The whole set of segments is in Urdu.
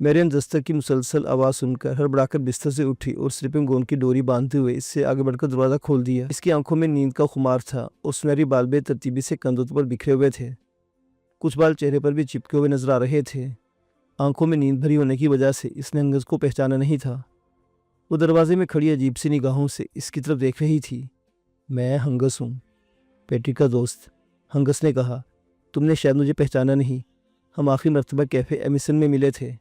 میرین دستک کی مسلسل آواز سن کر ہڑبڑا کر بستر سے اٹھی اور سلیپنگ گون کی ڈوری باندھتے ہوئے اس سے آگے بڑھ کر دروازہ کھول دیا۔ اس کی آنکھوں میں نیند کا خمار تھا اور سنہری بال بے ترتیبی سے کندھوں پر بکھرے ہوئے تھے۔ کچھ بال چہرے پر بھی چپکے ہوئے نظر آ رہے تھے۔ آنکھوں میں نیند بھری ہونے کی وجہ سے اس نے ہنگس کو پہچانا نہیں تھا۔ وہ دروازے میں کھڑی عجیب سی نگاہوں سے اس کی طرف دیکھ رہی تھی۔ میں ہنگس ہوں، پیٹرک کا دوست، ہنگس نے کہا۔ تم نے شاید مجھے پہچانا نہیں، ہم آخری مرتبہ کیفے ایمیسن میں ملے تھے۔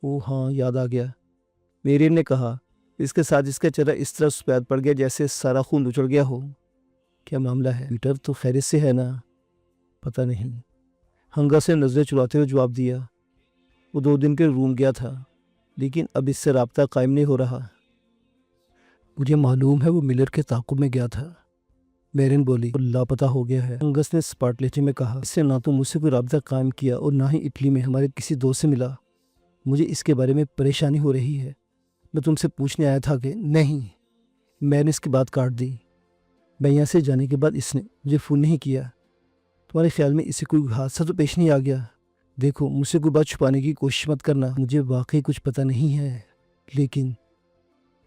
اوہ ہاں، یاد آ گیا، میرین نے کہا۔ اس کے ساتھ اس کا چہرہ اس طرح سفید پڑ گیا جیسے سارا خون اچڑ گیا ہو۔ کیا معاملہ ہے پیٹر؟ تو خیریت سے ہے نا؟ پتہ نہیں، ہنگس نے نظریں چراتے ہوئے جواب دیا۔ وہ 2 دن کے روم گیا تھا لیکن اب اس سے رابطہ قائم نہیں ہو رہا۔ مجھے معلوم ہے وہ ملر کے تعاقب میں گیا تھا، میرین بولی، اور لاپتہ ہو گیا ہے، ہنگس نے سپاٹ لہجے میں کہا۔ اس سے نہ تو مجھ سے کوئی رابطہ قائم کیا اور نہ ہی اٹلی میں ہمارے کسی دوست سے ملا۔ مجھے اس کے بارے میں پریشانی ہو رہی ہے۔ میں تم سے پوچھنے آیا تھا کہ نہیں، میں نے اس کی بات کاٹ دی۔ میں یہاں سے جانے کے بعد اس نے مجھے فون نہیں کیا۔ تمہارے خیال میں اسے کوئی حادثہ تو پیش نہیں آ گیا؟ دیکھو، مجھ سے کوئی بات چھپانے کی کوشش مت کرنا، مجھے واقعی کچھ پتہ نہیں ہے۔ لیکن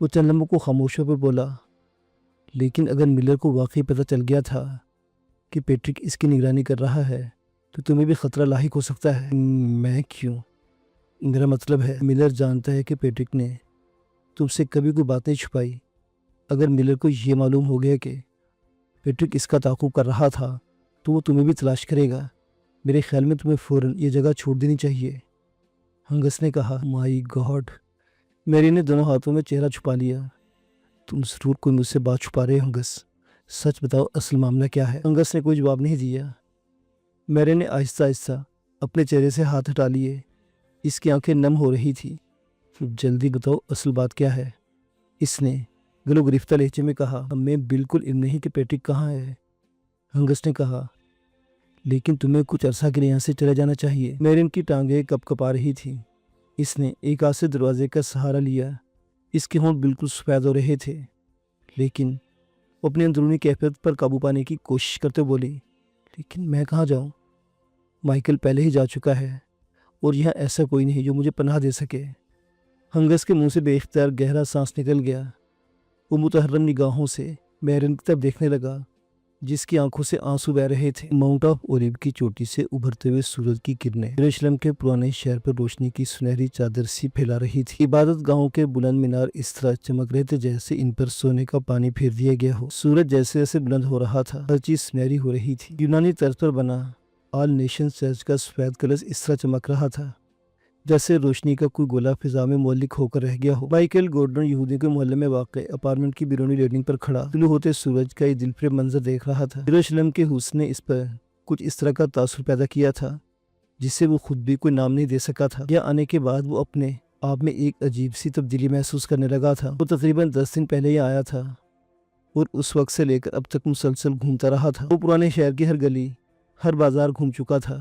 وہ چند لمحوں کو خاموش ہو کر بولا، لیکن اگر ملر کو واقعی پتہ چل گیا تھا کہ پیٹرک اس کی نگرانی کر رہا ہے تو تمہیں بھی خطرہ لاحق ہو سکتا ہے۔ میں کیوں؟ میرا مطلب ہے ملر جانتا ہے کہ پیٹرک نے تم سے کبھی کوئی بات نہیں چھپائی۔ اگر ملر کو یہ معلوم ہو گیا کہ پیٹرک اس کا تعاقب کر رہا تھا تو وہ تمہیں بھی تلاش کرے گا۔ میرے خیال میں تمہیں فوراً یہ جگہ چھوڑ دینی چاہیے، ہنگس نے کہا۔ مائی گاڈ، میری نے دونوں ہاتھوں میں چہرہ چھپا لیا۔ تم ضرور کوئی مجھ سے بات چھپا رہے ہو ہنگس، سچ بتاؤ اصل معاملہ کیا ہے؟ ہنگس نے کوئی جواب نہیں دیا۔ میری نے آہستہ آہستہ اپنے چہرے سے ہاتھ ہٹا لیے۔ اس کی آنکھیں نم ہو رہی تھی۔ جلدی بتاؤ اصل بات کیا ہے، اس نے گلو گرفتہ لہجے میں کہا۔ ہمیں بالکل علم نہیں کہ پیٹرک کہاں ہے، ہنگس نے کہا، لیکن تمہیں کچھ عرصہ کے لیے یہاں سے چلے جانا چاہیے۔ میرین کی ٹانگیں کپ کپا رہی تھی۔ اس نے ایک ہاتھ سے دروازے کا سہارا لیا۔ اس کے ہونٹ بالکل سفید ہو رہے تھے، لیکن وہ اپنی اندرونی کیفیت پر قابو پانے کی کوشش کرتے بولی، لیکن میں کہاں جاؤں؟ مائیکل پہلے ہی جا چکا ہے اور یہاں ایسا کوئی نہیں جو مجھے پناہ دے سکے۔ ہنگس کے منہ سے بے اختیار گہرا سانس نکل گیا۔ وہ متحرم نگاہوں سے میرین کی طرف دیکھنے لگا جس کی آنکھوں سے آنسو بہہ رہے تھے۔ ماؤنٹ آف اولیو کی چوٹی سے ابھرتے ہوئے سورج کی کرنیں یروشلم کے پرانے شہر پر روشنی کی سنہری چادر سی پھیلا رہی تھی۔ عبادت گاہوں کے بلند مینار اس طرح چمک رہے تھے جیسے ان پر سونے کا پانی پھیر دیا گیا ہو۔ سورج جیسے جیسے بلند ہو رہا تھا، ہر چیز سنہری ہو رہی تھی۔ یونانی طرز پر بنا آل نیشن چرچ کا سفید کلش اس طرح چمک رہا تھا جیسے روشنی کا کوئی گولا فضا میں معلق ہو کر رہ گیا ہو۔ مائیکل گورڈن یہودیوں کے محلے میں واقع اپارٹمنٹ کی بیرونی لینڈنگ پر کھڑا طلوع ہوتے سورج کا یہ دلفریب منظر دیکھ رہا تھا۔ یروشلم کے حسن نے اس پر کچھ اس طرح کا تاثر پیدا کیا تھا جسے وہ خود بھی کوئی نام نہیں دے سکا تھا۔ یہاں آنے کے بعد وہ اپنے آپ میں ایک عجیب سی تبدیلی محسوس کرنے لگا تھا۔ وہ تقریباً 10 دن پہلے یہاں آیا تھا اور اس وقت سے لے کر اب تک مسلسل گھومتا رہا تھا۔ وہ پرانے شہر کی ہر گلی، ہر بازار گھوم چکا تھا،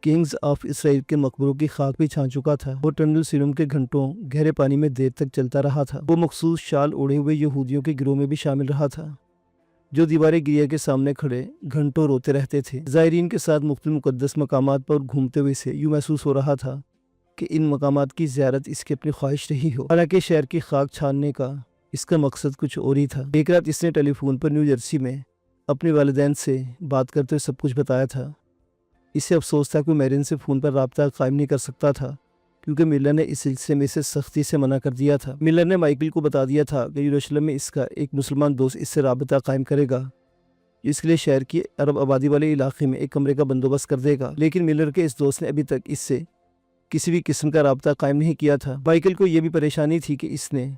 کنگز آف اسرائیل کے مقبروں کی خاک بھی چھان چکا تھا۔ وہ ٹنل سیروم کے گھنٹوں گہرے پانی میں دیر تک چلتا رہا تھا۔ وہ مخصوص شال اوڑھے ہوئے یہودیوں کے گروہ میں بھی شامل رہا تھا جو دیوار گریا کے سامنے کھڑے گھنٹوں روتے رہتے تھے۔ زائرین کے ساتھ مختلف مقدس مقامات پر گھومتے ہوئے سے یوں محسوس ہو رہا تھا کہ ان مقامات کی زیارت اس کی اپنی خواہش رہی ہو، حالانکہ شہر کی خاک چھاننے کا اس کا مقصد کچھ اور ہی تھا۔ ایک رات اس نے ٹیلی فون پر نیو جرسی میں اپنے والدین سے بات کرتے ہوئے سب کچھ بتایا تھا۔ اسے افسوس تھا کہ میرین سے فون پر رابطہ قائم نہیں کر سکتا تھا کیونکہ ملر نے اس سلسلے میں اسے سختی سے منع کر دیا تھا۔ ملر نے مائیکل کو بتا دیا تھا کہ یروشلم میں اس کا ایک مسلمان دوست اس سے رابطہ قائم کرے گا، اس کے لیے شہر کی عرب آبادی والے علاقے میں ایک کمرے کا بندوبست کر دے گا، لیکن ملر کے اس دوست نے ابھی تک اس سے کسی بھی قسم کا رابطہ قائم نہیں کیا تھا۔ مائیکل کو یہ بھی پریشانی تھی کہ اس نے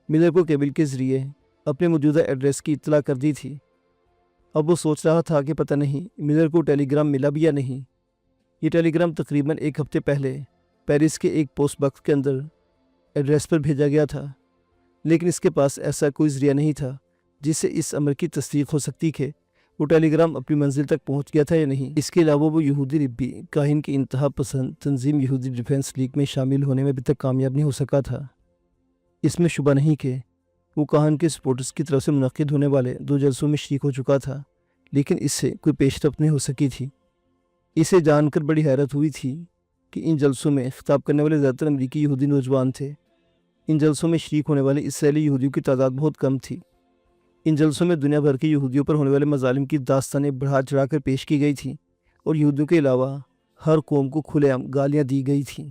ملر کو کیبل کے ذریعے اپنے موجودہ ایڈریس کی اطلاع کر دی تھی۔ اب وہ سوچ رہا تھا کہ پتہ نہیں ملر کو ٹیلی گرام ملا بھی یا نہیں۔ یہ ٹیلی گرام تقریباً 1 ہفتے پہلے پیرس کے ایک پوسٹ باکس کے اندر ایڈریس پر بھیجا گیا تھا، لیکن اس کے پاس ایسا کوئی ذریعہ نہیں تھا جس سے اس امر کی تصدیق ہو سکتی کہ وہ ٹیلی گرام اپنی منزل تک پہنچ گیا تھا یا نہیں۔ اس کے علاوہ وہ یہودی ربی کاہن کی انتہا پسند تنظیم یہودی ڈیفنس لیگ میں شامل ہونے میں ابھی تک کامیاب نہیں ہو سکا تھا۔ اس میں شبہ نہیں کہ وہ کاہن کے سپورٹرز کی طرف سے منعقد ہونے والے 2 جلسوں میں شریک ہو چکا تھا، لیکن اس سے کوئی پیش رفت نہیں ہو سکی تھی۔ اسے جان کر بڑی حیرت ہوئی تھی کہ ان جلسوں میں خطاب کرنے والے زیادہ تر امریکی یہودی نوجوان تھے۔ ان جلسوں میں شریک ہونے والے اسرائیلی یہودیوں کی تعداد بہت کم تھی۔ ان جلسوں میں دنیا بھر کے یہودیوں پر ہونے والے مظالم کی داستانیں بڑھا چڑھا کر پیش کی گئی تھیں اور یہودیوں کے علاوہ ہر قوم کو کھلے عام گالیاں دی گئی تھیں۔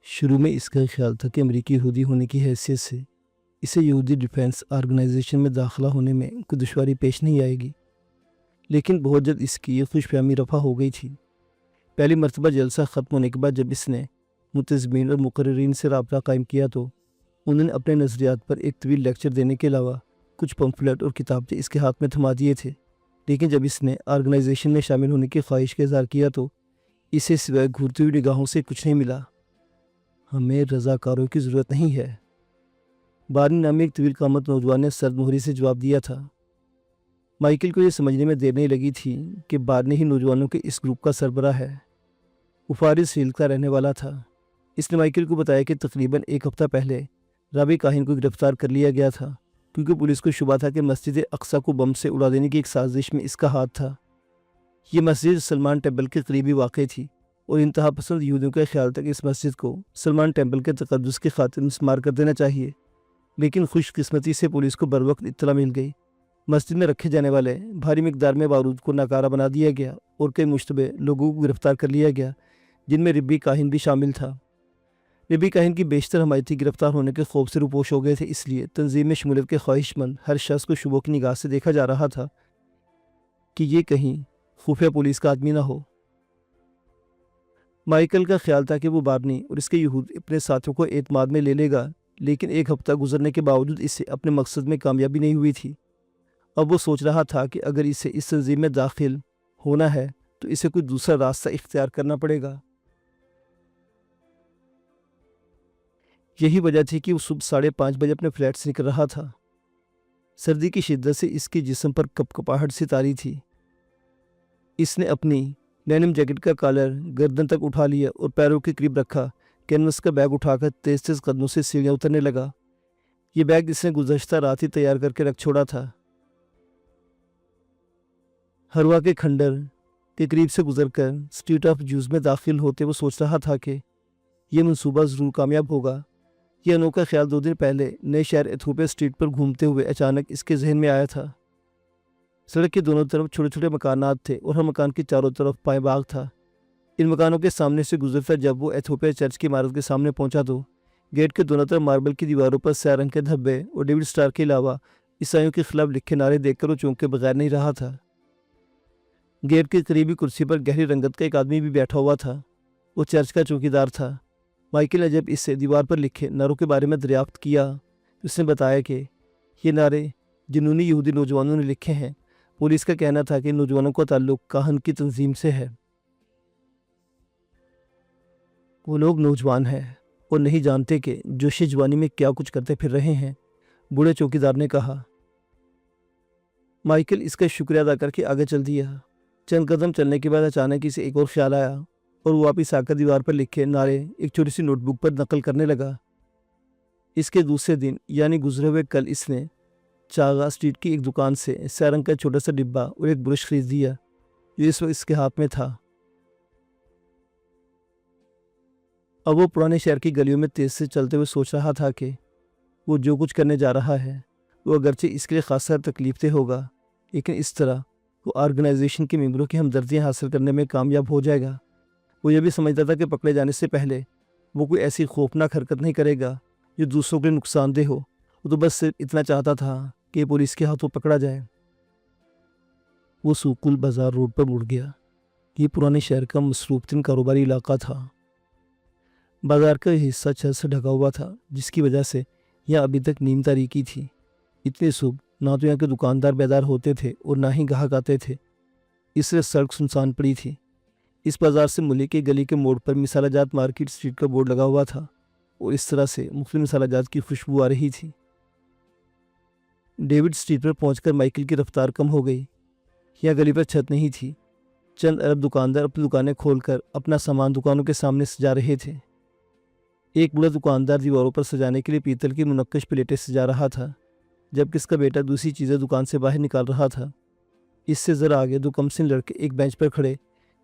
شروع میں اس کا خیال تھا کہ امریکی یہودی ہونے کی حیثیت سے اسے یہودی ڈیفینس آرگنائزیشن میں داخلہ ہونے میں کوئی دشواری پیش نہیں آئے گی، لیکن بہت جلد اس کی یہ خوش فہمی رفع ہو گئی تھی۔ پہلی مرتبہ جلسہ ختم ہونے کے بعد جب اس نے منتظمین اور مقررین سے رابطہ قائم کیا تو انہوں نے اپنے نظریات پر ایک طویل لیکچر دینے کے علاوہ کچھ پمفلٹ اور کتابچے اس کے ہاتھ میں تھما دیے تھے، لیکن جب اس نے آرگنائزیشن میں شامل ہونے کی خواہش کا اظہار کیا تو اسے سوائے گھورتی ہوئی نگاہوں سے کچھ نہیں ملا۔ ہمیں رضاکاروں کی ضرورت نہیں ہے، بارنی نامی ایک طویل قامت نوجوان نے سرد مہری سے جواب دیا تھا۔ مائیکل کو یہ سمجھنے میں دیر نہیں لگی تھی کہ بارنی ہی نوجوانوں کے اس گروپ کا سربراہ ہے۔ وہ فارس فیلڈ کا رہنے والا تھا۔ اس نے مائیکل کو بتایا کہ تقریباً ایک ہفتہ پہلے رابی کاہن کو گرفتار کر لیا گیا تھا، کیونکہ پولیس کو شبہ تھا کہ مسجد اقصیٰ کو بم سے اڑا دینے کی ایک سازش میں اس کا ہاتھ تھا۔ یہ مسجد سلمان ٹیمپل کے قریبی واقع تھی اور انتہا پسند یہودیوں کا خیال تھا کہ اس مسجد کو سلمان ٹیمپل کے تقدس کی خاطر مسمار کر دینا چاہیے، لیکن خوش قسمتی سے پولیس کو بروقت اطلاع مل گئی۔ مسجد میں رکھے جانے والے بھاری مقدار میں بارود کو ناکارہ بنا دیا گیا اور کئی مشتبہ لوگوں کو گرفتار کر لیا گیا، جن میں ربی کاہن بھی شامل تھا۔ ربی کاہن کی بیشتر حمایتی گرفتار ہونے کے خوف سے روپوش ہو گئے تھے، اس لیے تنظیم میں شمولیت کے خواہش مند ہر شخص کو شبوں کی نگاہ سے دیکھا جا رہا تھا کہ یہ کہیں خفیہ پولیس کا آدمی نہ ہو۔ مائیکل کا خیال تھا کہ وہ بارنی اور اس کے یہود اپنے ساتھیوں کو اعتماد میں لے لے گا، لیکن ایک ہفتہ گزرنے کے باوجود اسے اپنے مقصد میں کامیابی نہیں ہوئی تھی۔ اب وہ سوچ رہا تھا کہ اگر اسے اس تنظیم میں داخل ہونا ہے تو اسے کوئی دوسرا راستہ اختیار کرنا پڑے گا۔ یہی وجہ تھی کہ وہ صبح 5:30 بجے اپنے فلیٹ سے نکل رہا تھا۔ سردی کی شدت سے اس کے جسم پر کپکپاہٹ سی طاری تھی۔ اس نے اپنی ڈینم جیکٹ کا کالر گردن تک اٹھا لیا اور پیروں کے قریب رکھا کینوس کا بیگ اٹھا کر تیز تیز قدموں سے سیڑھیاں اترنے لگا۔ یہ بیگ اس نے گزشتہ رات ہی تیار کر کے رکھ چھوڑا تھا۔ ہروا کے کھنڈر کے قریب سے گزر کر اسٹریٹ آف جوز میں داخل ہوتے وہ سوچ رہا تھا کہ یہ منصوبہ ضرور کامیاب ہوگا۔ یہ انوکھا خیال 2 دن پہلے نئے شہر ایتھوپیا اسٹریٹ پر گھومتے ہوئے اچانک اس کے ذہن میں آیا تھا۔ سڑک کے دونوں طرف چھوٹے چھوٹے مکانات تھے اور ہر مکان کے چاروں طرف پائے باغ تھا۔ ان مکانوں کے سامنے سے گزرتا جب وہ ایتھوپیا چرچ کی عمارت کے سامنے پہنچا تو گیٹ کے دونوں طرف ماربل کی دیواروں پر سیاہ رنگ کے دھبے اور ڈیوڈ اسٹار کے علاوہ عیسائیوں کے خلاف لکھے نعرے دیکھ کر وہ چونکے بغیر نہیں رہا تھا۔ گیٹ کے قریبی کرسی پر گہری رنگت کا ایک آدمی بھی بیٹھا ہوا تھا۔ وہ چرچ کا چوکیدار تھا۔ مائیکل نے جب اس سے دیوار پر لکھے نعروں کے بارے میں دریافت کیا تو اس نے بتایا کہ یہ نعرے جنونی یہودی نوجوانوں نے لکھے ہیں۔ پولیس کا کہنا تھا کہ ان نوجوانوں کا تعلق کاہن کی تنظیم سے ہے۔ وہ لوگ نوجوان ہیں اور نہیں جانتے کہ جوش جوانی میں کیا کچھ کرتے پھر رہے ہیں، بوڑھے چوکیدار نے کہا۔ مائیکل اس کا شکریہ ادا کر کے آگے چل دیا۔ چند قدم چلنے کے بعد اچانک اسے ایک اور خیال آیا اور وہ واپس آ کر دیوار پر لکھے نعرے ایک چھوٹی سی نوٹ بک پر نقل کرنے لگا۔ اس کے دوسرے دن یعنی گزرے ہوئے کل اس نے چاغا اسٹریٹ کی ایک دکان سے سیاہ رنگ کا چھوٹا سا ڈبہ اور ایک برش خرید دیا جو اس وقت اس کے ہاتھ میں تھا۔ اب وہ پرانے شہر کی گلیوں میں تیز سے چلتے ہوئے سوچ رہا تھا کہ وہ جو کچھ کرنے جا رہا ہے وہ اگرچہ اس کے لیے خاصا تکلیف دہ ہوگا، لیکن اس طرح وہ آرگنائزیشن کے ممبروں کی ہمدردیاں حاصل کرنے میں کامیاب ہو جائے گا۔ وہ یہ بھی سمجھتا تھا کہ پکڑے جانے سے پہلے وہ کوئی ایسی خوفناک حرکت نہیں کرے گا جو دوسروں کے لیے نقصان دہ ہو۔ وہ تو بس صرف اتنا چاہتا تھا کہ پولیس کے ہاتھوں پکڑا جائے۔ وہ سوق البازار روڈ پر مڑ گیا۔ یہ پرانے شہر کا مصروف ترین کاروباری علاقہ تھا۔ بازار کا یہ حصہ چھت سے ڈھکا ہوا تھا، جس کی وجہ سے یہاں ابھی تک نیم تاریکی تھی۔ اتنے صبح نہ تو یہاں کے دکاندار بیدار ہوتے تھے اور نہ ہی گاہک آتے تھے، اس لیے سڑک سنسان پڑی تھی۔ اس بازار سے ملک کی گلی کے موڑ پر مسالہ جات مارکیٹ اسٹریٹ کا بورڈ لگا ہوا تھا اور اس طرح سے مختلف مسالہ جات کی خوشبو آ رہی تھی۔ ڈیوڈ اسٹریٹ پر پہنچ کر مائیکل کی رفتار کم ہو گئی۔ یہاں گلی پر چھت نہیں تھی۔ چند عرب دکاندار اپنی دکانیں کھول کر اپنا سامان دکانوں کے سامنے سجا رہے تھے۔ ایک بڑا دکاندار دیواروں پر سجانے کے لیے پیتل کی منقش پلیٹیں سجا رہا تھا، جبکہ اس کا بیٹا دوسری چیزیں دکان سے باہر نکال رہا تھا۔ اس سے ذرا آگے 2 کمسن لڑکے ایک بینچ پر کھڑے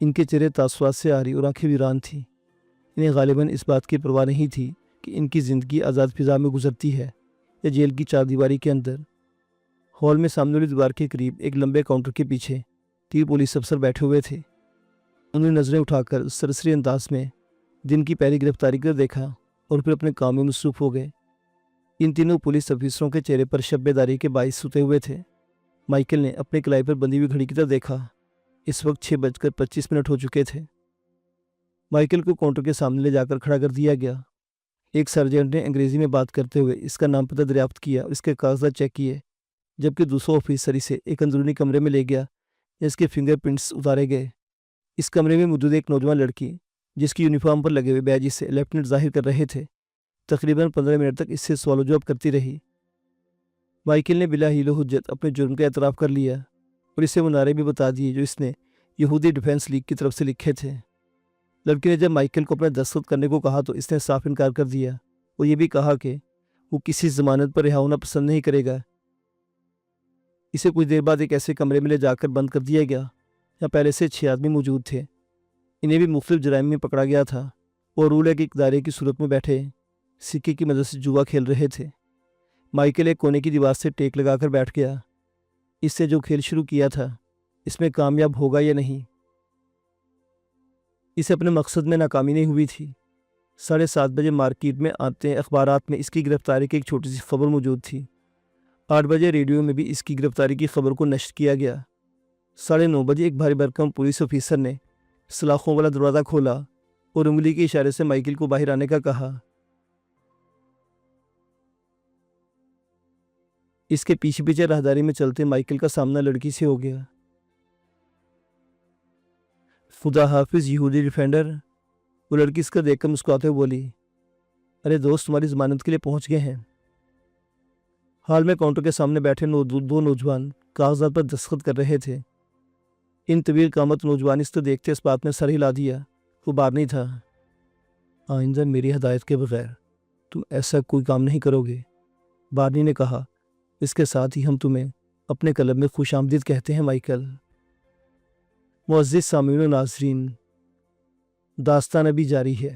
ان کے چہرے تاثرات سے آ رہی اور آنکھیں ویران تھیں۔ انہیں غالباً اس بات کی پرواہ نہیں تھی کہ ان کی زندگی آزاد فضا میں گزرتی ہے یا جیل کی چار دیواری کے اندر۔ ہال میں سامنے والی دیوار کے قریب ایک لمبے کاؤنٹر کے پیچھے 3 پولیس افسر بیٹھے ہوئے تھے۔ انہوں نے نظریں اٹھا کر سرسری انداز میں دن کی پہلی گرفتاری کو دیکھا اور پھر اپنے کام میں مصروف ہو گئے۔ ان تینوں پولیس افسروں کے چہرے پر شب بیداری کے باعث سوتے ہوئے تھے۔ مائیکل نے اپنے کلائی پر بندھی ہوئی گھڑی کی طرف دیکھا۔ اس وقت 6:25 ہو چکے تھے۔ مائیکل کو کاؤنٹر کے سامنے لے جا کر کھڑا کر دیا گیا۔ ایک سرجنٹ نے انگریزی میں بات کرتے ہوئے اس کا نام پتہ دریافت کیا اور اس کے کاغذات چیک کیے، جبکہ دوسرا آفیسر اسے ایک اندرونی کمرے میں لے گیا جس کے فنگر پرنٹس اتارے گئے۔ اس کمرے میں موجود ایک نوجوان لڑکی جس کی یونیفارم پر لگے ہوئے بیج سے لیفٹیننٹ ظاہر کر رہے تھے، تقریباً 15 منٹ تک اس سے سوال و جواب کرتی رہی۔ مائیکل نے بلا حیل و حجت اپنے جرم کا اعتراف کر لیا اور اسے وہ نعرے بھی بتا دیے جو اس نے یہودی ڈیفنس لیگ کی طرف سے لکھے تھے۔ لڑکی نے جب مائیکل کو اپنا دستخط کرنے کو کہا تو اس نے صاف انکار کر دیا۔ وہ یہ بھی کہا کہ وہ کسی ضمانت پر رہا ہونا پسند نہیں کرے گا۔ اسے کچھ دیر بعد ایک ایسے کمرے میں لے جا کر بند کر دیا گیا جہاں پہلے سے 6 آدمی موجود تھے۔ انہیں بھی مختلف جرائم میں پکڑا گیا تھا اور رول ہے کہ ایک دائرے کی صورت میں بیٹھے سکے کی مدد سے جوا کھیل رہے تھے۔ مائیکل ایک کونے کی دیوار سے ٹیک لگا کر بیٹھ گیا۔ اس سے جو کھیل شروع کیا تھا اس میں کامیاب ہوگا یا نہیں؟ اسے اپنے مقصد میں ناکامی نہیں ہوئی تھی۔ 7:30 بجے مارکیٹ میں آتے اخبارات میں اس کی گرفتاری کی ایک چھوٹی سی خبر موجود تھی۔ 8 بجے ریڈیو میں بھی اس کی گرفتاری کی خبر کو نشر کیا گیا۔ 9:30 بجے ایک بھاری بھرکم پولیس آفیسر نے سلاخوں والا دروازہ کھولا اور انگلی کے اشارے سے مائیکل کو باہر آنے کا کہا۔ اس کے پیچھے پیچھے راہداری میں چلتے مائیکل کا سامنا لڑکی سے ہو گیا۔ خدا حافظ یہودی ڈیفینڈر، وہ لڑکی اس کا دیکھ کر مسکراتے ہوئے بولی۔ ارے دوست، تمہاری ضمانت کے لیے پہنچ گئے ہیں۔ حال میں کاؤنٹر کے سامنے بیٹھے 2 نوجوان کاغذات پر دستخط کر رہے تھے۔ ان طویل قامت نوجوان اس کو دیکھتے اس بات میں سر ہلا دیا۔ وہ بار نہیں تھا۔ آئندہ میری ہدایت کے بغیر تم ایسا کوئی کام نہیں کرو گے، بارنی نے کہا۔ اس کے ساتھ ہی ہم تمہیں اپنے کلب میں خوش آمدید کہتے ہیں مائیکل۔ معزز سامعین و ناظرین، داستان ابھی جاری ہے۔